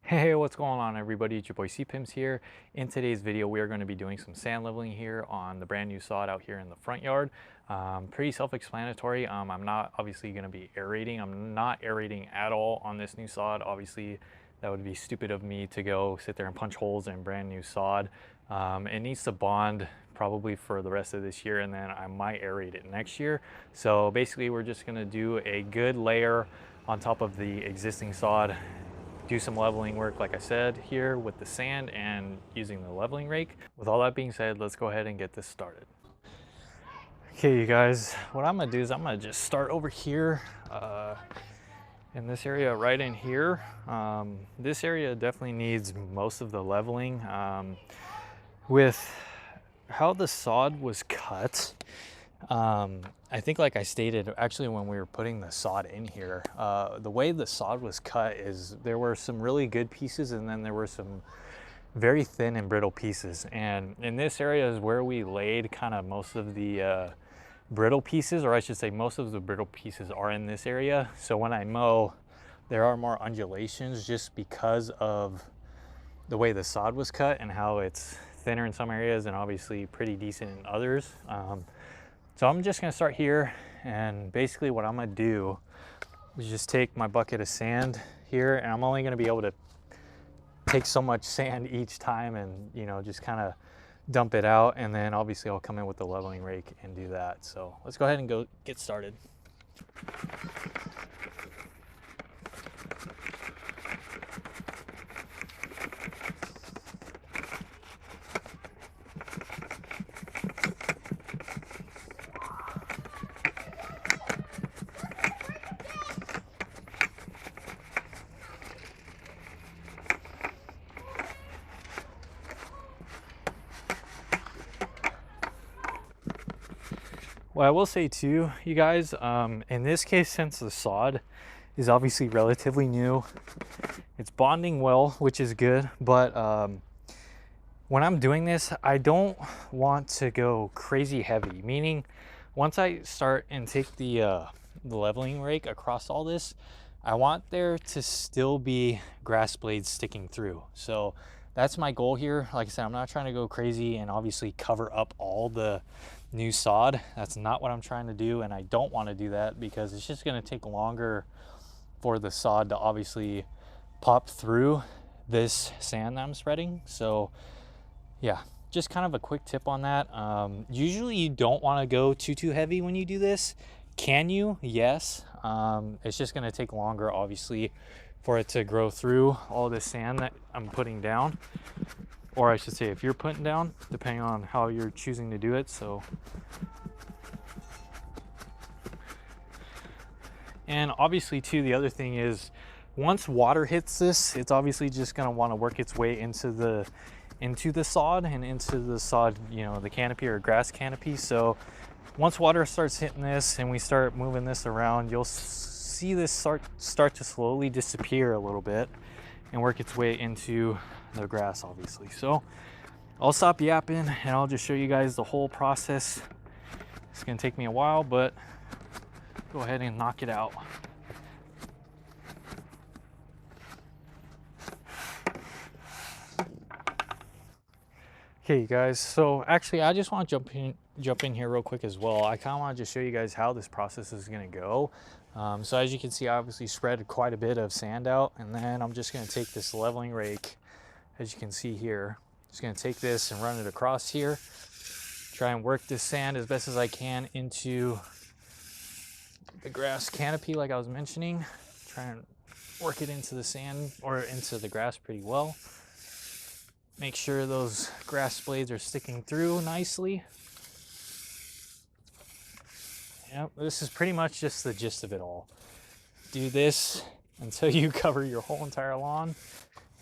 Hey, what's going on everybody? It's your boy C-Pims here. In today's video, we are going to be doing some sand leveling here on the brand new sod out here in the front yard. Pretty self-explanatory. I'm not obviously going to be aerating. I'm not aerating at all on this new sod. Obviously, that would be stupid of me to go sit there and punch holes in brand new sod. It needs to bond probably for the rest of this year, and then I might aerate it next year. So basically, we're just going to do a good layer on top of the existing sod, do some leveling work like I said here with the sand and using the leveling rake. With all that being said, let's go ahead and get this started. Okay, you guys, what I'm gonna do is I'm gonna just start over here in this area right in here. This area definitely needs most of the leveling. With how the sod was cut, I think like I stated actually when we were putting the sod in here, the way the sod was cut is there were some really good pieces and then there were some very thin and brittle pieces, and in this area is where we laid kind of most of the brittle pieces, or I should say most of the brittle pieces are in this area. So when I mow, there are more undulations just because of the way the sod was cut and how it's thinner in some areas and obviously pretty decent in others. So I'm just gonna start here, and basically what I'm gonna do is just take my bucket of sand here, and I'm only gonna be able to take so much sand each time and, you know, just kind of dump it out, and then obviously I'll come in with the leveling rake and do that. So let's go ahead and go get started. Well, I will say too, you guys, in this case, since the sod is obviously relatively new, it's bonding well, which is good, but when I'm doing this, I don't want to go crazy heavy, meaning once I start and take the leveling rake across all this, I want there to still be grass blades sticking through. So that's my goal here. Like I said, I'm not trying to go crazy and obviously cover up all the new sod. That's not what I'm trying to do, and I don't want to do that because it's just going to take longer for the sod to obviously pop through this sand that I'm spreading. So yeah, just kind of a quick tip on that. Usually you don't want to go too heavy when you do this. Can you? Yes. It's just going to take longer obviously for it to grow through all this sand that I'm putting down, or I should say if you're putting down, depending on how you're choosing to do it. So, and obviously too, the other thing is once water hits this, it's obviously just going to want to work its way into the sod and into the sod, you know, the canopy or grass canopy. So once water starts hitting this and we start moving this around, you'll see this start to slowly disappear a little bit and work its way into the grass obviously. So I'll stop yapping and I'll just show you guys the whole process. It's gonna take me a while, but go ahead and knock it out. Okay, you guys, so actually I just want to jump in here real quick as well. I kind of want to just show you guys how this process is going to go. So as you can see, I obviously spread quite a bit of sand out, and then I'm just going to take this leveling rake, as you can see here, just going to take this and run it across here, try and work this sand as best as I can into the grass canopy like I was mentioning, try and work it into the sand or into the grass pretty well. Make sure those grass blades are sticking through nicely. Yep, this is pretty much just the gist of it all. Do this until you cover your whole entire lawn,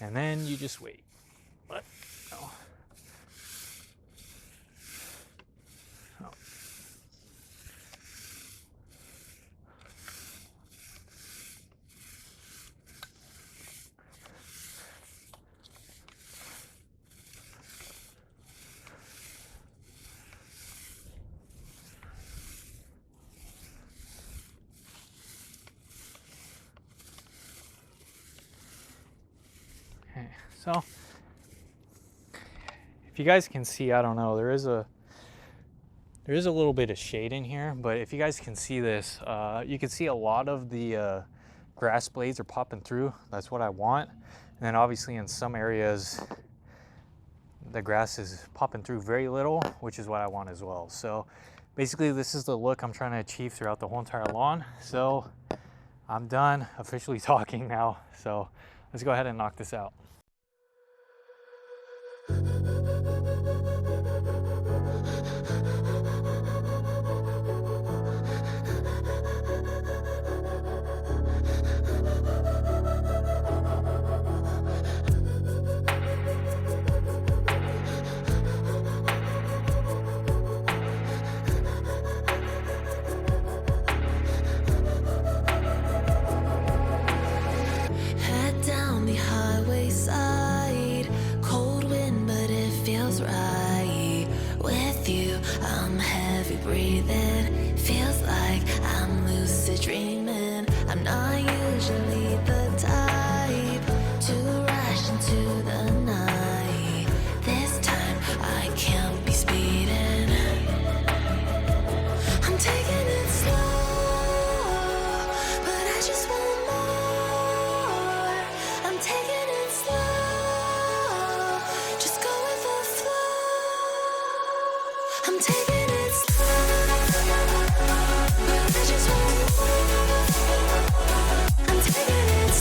and then you just wait. But no. Oh. Okay, so if you guys can see, I don't know, there is a little bit of shade in here, but if you guys can see this, you can see a lot of the grass blades are popping through. That's what I want. And then obviously in some areas, the grass is popping through very little, which is what I want as well. So basically this is the look I'm trying to achieve throughout the whole entire lawn. So I'm done officially talking now. So let's go ahead and knock this out. Breathing feels like I'm lucid dreaming. I'm not usually the type to rush into the night. This time I can't be speeding. I'm taking it slow, but I just want more. I'm taking it slow, just go with the flow. I'm taking I'm taking it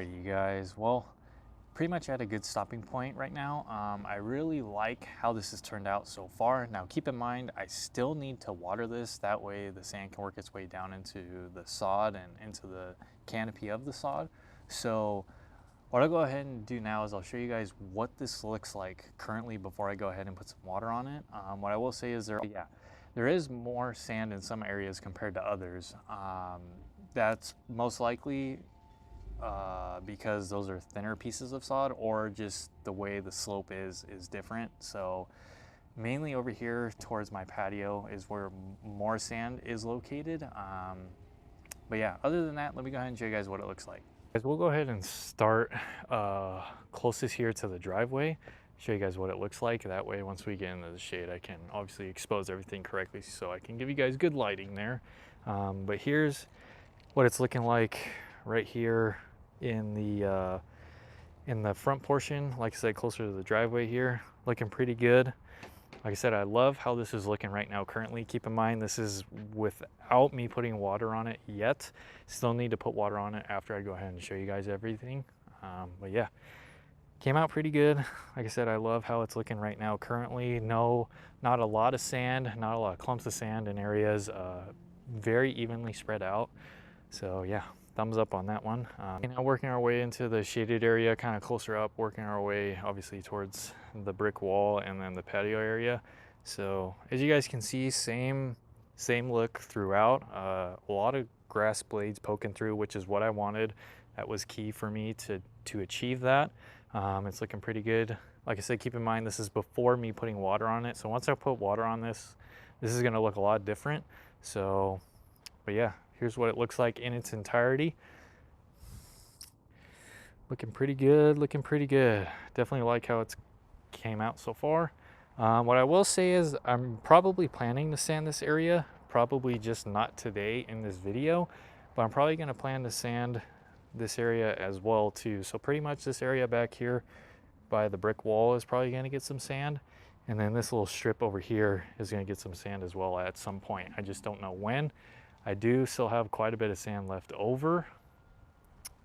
Alright, you guys, well, pretty much at a good stopping point right now. I really like how this has turned out so far. Now keep in mind, I still need to water this, that way the sand can work its way down into the sod and into the canopy of the sod. So what I'll go ahead and do now is I'll show you guys what this looks like currently before I go ahead and put some water on it. What I will say is there is more sand in some areas compared to others. That's most likely because those are thinner pieces of sod, or just the way the slope is different. So mainly over here towards my patio is where more sand is located. But yeah, other than that, let me go ahead and show you guys what it looks like. Guys, we'll go ahead and start closest here to the driveway, show you guys what it looks like. That way, once we get into the shade, I can obviously expose everything correctly so I can give you guys good lighting there. But here's what it's looking like right here in the front portion. Like I said, closer to the driveway here, looking pretty good. Like I said, I love how this is looking right now currently. Keep in mind, this is without me putting water on it yet. Still need to put water on it after I go ahead and show you guys everything. But yeah, came out pretty good. Like I said, I love how it's looking right now currently. No, not a lot of sand, not a lot of clumps of sand in areas, very evenly spread out. So yeah, thumbs up on that one. Now working our way into the shaded area, kind of closer up, working our way obviously towards the brick wall and then the patio area. So as you guys can see, same look throughout. A lot of grass blades poking through, which is what I wanted. That was key for me to achieve that. It's looking pretty good. Like I said, keep in mind, this is before me putting water on it. So once I put water on this, this is gonna look a lot different. So, but yeah, here's what it looks like in its entirety. Looking pretty good, looking pretty good. Definitely like how it's came out so far. What I will say is I'm probably planning to sand this area, probably just not today in this video, but I'm probably gonna plan to sand this area as well too. So pretty much this area back here by the brick wall is probably gonna get some sand. And then this little strip over here is gonna get some sand as well at some point. I just don't know when. I do still have quite a bit of sand left over.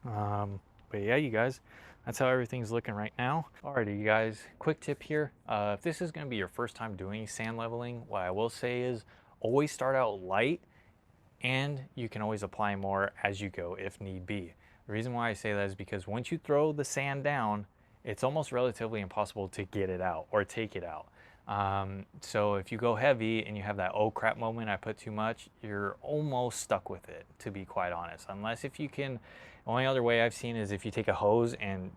But yeah, you guys, that's how everything's looking right now. Alrighty, you guys, quick tip here. If this is gonna be your first time doing sand leveling, what I will say is always start out light, and you can always apply more as you go if need be. The reason why I say that is because once you throw the sand down, it's almost relatively impossible to get it out or take it out. So if you go heavy and you have that oh crap moment, I put too much, you're almost stuck with it, to be quite honest. Unless if you can, the only other way I've seen is if you take a hose and,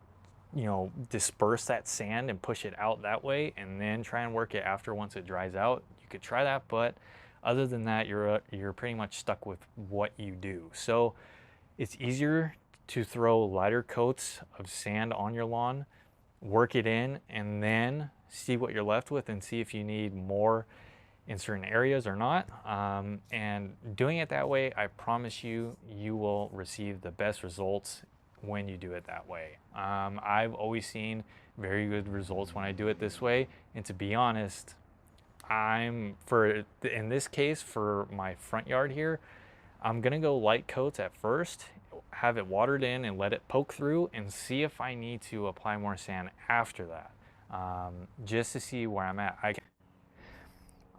you know, disperse that sand and push it out that way and then try and work it after once it dries out. You could try that, but other than that, you're pretty much stuck with what you do. So it's easier to throw lighter coats of sand on your lawn, work it in, and then see what you're left with and see if you need more in certain areas or not. And doing it that way, I promise you, you will receive the best results when you do it that way. I've always seen very good results when I do it this way. And to be honest, in this case, for my front yard here, I'm gonna go light coats at first, have it watered in and let it poke through and see if I need to apply more sand after that. Just to see where I'm at.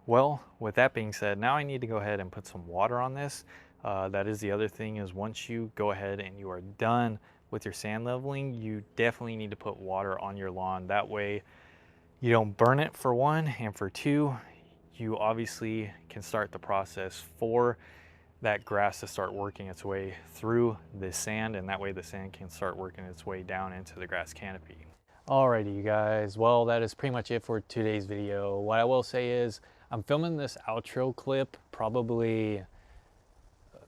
Well, with that being said, now I need to go ahead and put some water on this. That is the other thing, is once you go ahead and you are done with your sand leveling, you definitely need to put water on your lawn. That way you don't burn it, for one, and for two, you obviously can start the process for that grass to start working its way through the sand, and that way the sand can start working its way down into the grass canopy. Alrighty, you guys, well, that is pretty much it for today's video. What I will say is I'm filming this outro clip probably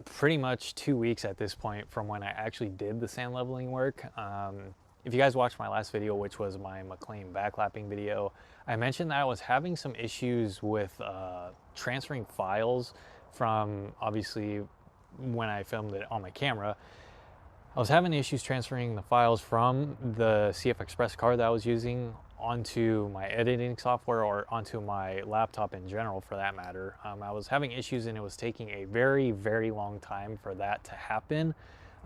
pretty much 2 weeks at this point from when I actually did the sand leveling work. If you guys watched my last video, which was my McLean backlapping video, I mentioned that I was having some issues with transferring files from, obviously, when I filmed it on my camera. I was having issues transferring the files from the CF Express card that I was using onto my editing software, or onto my laptop in general for that matter. I was having issues and it was taking a very, very long time for that to happen.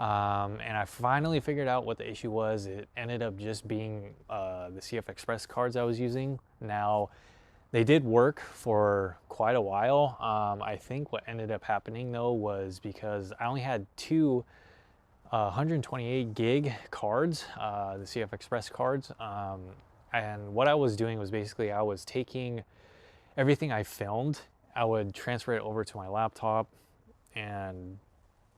And I finally figured out what the issue was. It ended up just being the CF Express cards I was using. Now, they did work for quite a while. I think what ended up happening though was because I only had two 128 gig cards, the CF Express cards. And what I was doing was basically I was taking everything I filmed, I would transfer it over to my laptop, and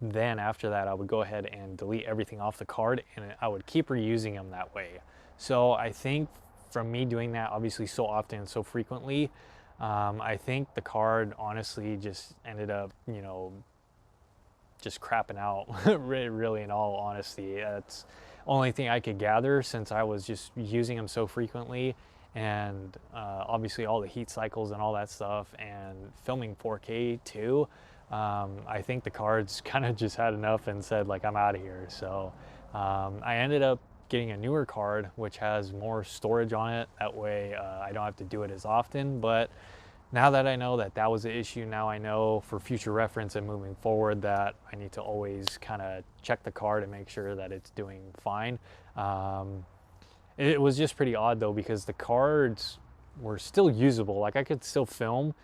then after that I would go ahead and delete everything off the card, and I would keep reusing them that way. So I think from me doing that obviously so often and so frequently, I think the card honestly just ended up, you know, just crapping out. Really, in all honesty, that's only thing I could gather since I was just using them so frequently, and obviously all the heat cycles and all that stuff, and filming 4K too. I think the cards kind of just had enough and said like, I'm out of here. So I ended up getting a newer card which has more storage on it. That way I don't have to do it as often. But now that I know that that was the issue, now I know for future reference and moving forward that I need to always kind of check the card and make sure that it's doing fine. It was just pretty odd though, because the cards were still usable. Like I could still film,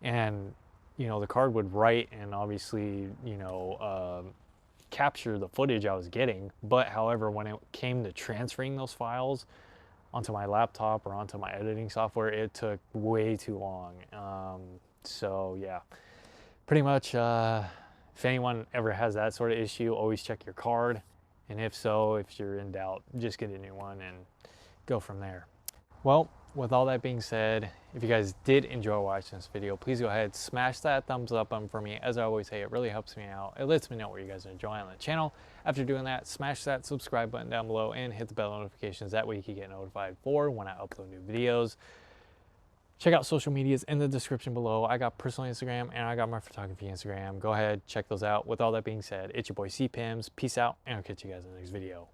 and you know, the card would write and obviously, you know, capture the footage I was getting. But however, when it came to transferring those files onto my laptop or onto my editing software, it took way too long. So yeah, pretty much if anyone ever has that sort of issue, always check your card. And if so, if you're in doubt, just get a new one and go from there. Well, with all that being said, if you guys did enjoy watching this video, please go ahead, smash that thumbs up button for me. As I always say, it really helps me out. It lets me know what you guys are enjoying on the channel. After doing that, smash that subscribe button down below and hit the bell notifications. That way you can get notified for when I upload new videos. Check out social medias in the description below. I got personal Instagram and I got my photography Instagram. Go ahead, check those out. With all that being said, it's your boy C-Pims. Peace out, and I'll catch you guys in the next video.